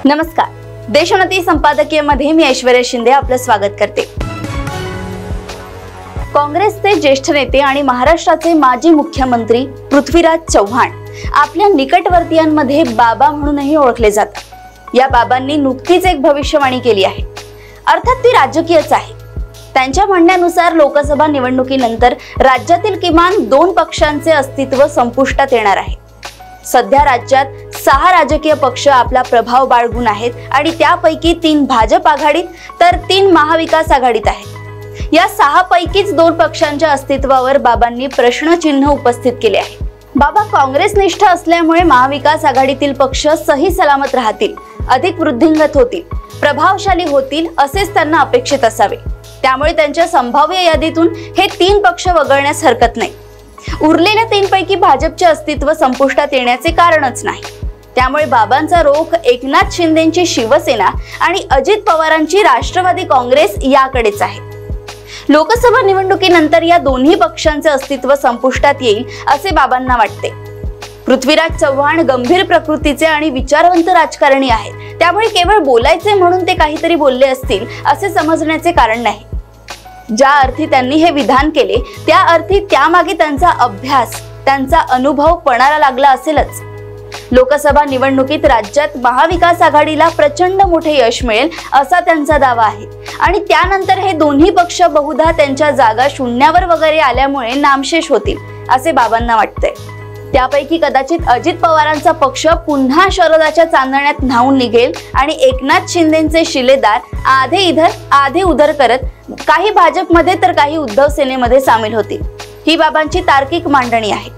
नमस्कार, देशोन्नती संपादकीय मध्ये मी ऐश्वर्या शिंदे आपलं स्वागत करते। काँग्रेसचे ज्येष्ठ नेते आणि महाराष्ट्राचे माजी मुख्यमंत्री पृथ्वीराज चव्हाण आपल्या निकटवर्तीयांमध्ये बाबा म्हणूनही ओळखले जातात। या बाबांनी नुकतीच एक भविष्यवाणी केली आहे, अर्थात ती राजकीयच आहे। त्यांच्या म्हणण्यानुसार लोकसभा निवडणुकीनंतर राज्यातील किमान 2 पक्षांचे अस्तित्व संपुष्टात येणार आहे। सध्या राज्यात 6 राजकीय पक्ष आपला प्रभाव बाळगून आहेत आणि त्यापैकी 3 भाजप आघाडीत तर 3 महाविकास आघाडीत आहेत। या 6 पैकीच 2 पक्षांच्या अस्तित्वावर बाबांनी प्रश्नचिन्ह उपस्थित केले आहे। बाबा काँग्रेसनिष्ठ असल्यामुळे महाविकास आघाडीतील पक्ष सही सलामत राहतील, अधिक वृद्धिंगत होतील, प्रभावशाली होतील असेच त्यांना अपेक्षित असावे। त्यामुळे त्यांच्या संभाव्य यादीतून हे 3 पक्ष वगळण्यास हरकत नाही। उरलेल्या 3 पैकी भाजपचे अस्तित्व संपुष्टात येण्याचे कारणच नाही। त्यामुळे बाबांचा रोख एकनाथ शिंदेंची शिवसेना आणि अजित पवारांची राष्ट्रवादी काँग्रेस याकडेच आहे। लोकसभा निवडणुकीनंतर या दोन्ही पक्षांचे अस्तित्व संपुष्टात येईल असे बाबांना वाटते। पृथ्वीराज चव्हाण गंभीर प्रकृतीचे आणि विचारवंत राजकारणी आहेत, त्यामुळे केवळ बोलायचे म्हणून ते काहीतरी बोलले असतील असे समजण्याचे कारण नाही। ज्या अर्थी त्यांनी हे विधान केले त्या अर्थी त्यामागे त्यांचा अभ्यास, त्यांचा अनुभव पणाला लागला असेलच। लोकसभा निवडणुकीत राज्यात महाविकास आघाडीला प्रचंड मोठे यश मिळेल असा त्यांचा दावा आहे आणि त्यानंतर हे दोन्ही पक्ष बहुधा त्यांच्या जागा शून्यावर वगैरे आल्यामुळे नामशेष होतील असे बाबांना वाटते। त्यापैकी कदाचित अजित पवारांचा पक्ष पुन्हा शरदाच्या चांदण्यात न्हावून निघेल आणि एकनाथ शिंदेंचे शिलेदार आधे इधर आधे उधर करत काही भाजपमध्ये तर काही उद्धव सेनेमध्ये सामील होतील। ही बाबांची तार्किक मांडणी आहे,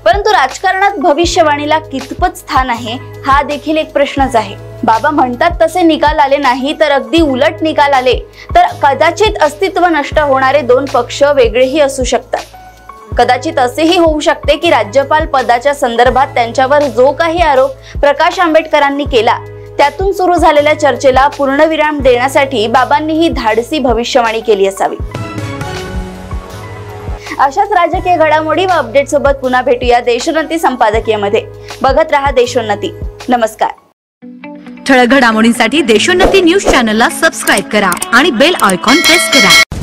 परंतु राजकारणात भविष्यवाणीला कितपत स्थान आहे हा देखील एक प्रश्नच आहे। बाबा म्हणतात तसे निकाल आले नाही तर अगदी उलट निकाल आले तर कदाचित अस्तित्व नष्ट होणारे 2 पक्ष वेगळेही असू शकतात। कदाचित असेही होऊ शकते की राज्यपाल पदाच्या संदर्भात त्यांच्यावर जो काही आरोप प्रकाश आंबेडकरांनी केला त्यातून सुरू झालेल्या चर्चेला पूर्णविराम देण्यासाठी बाबांनी ही धाडसी भविष्यवाणी केली असावी। अशाच राजकीय घडामोडी व अपडेट सोबत पुन्हा भेटूया देशोन्नती संपादकीय मध्ये। बघत रहा देशोन्नती। नमस्कार। ठळक घडामोडींसाठी देशोन्नती न्यूज चॅनलला सबस्क्राइब करा आणि बेल आयकॉन प्रेस करा।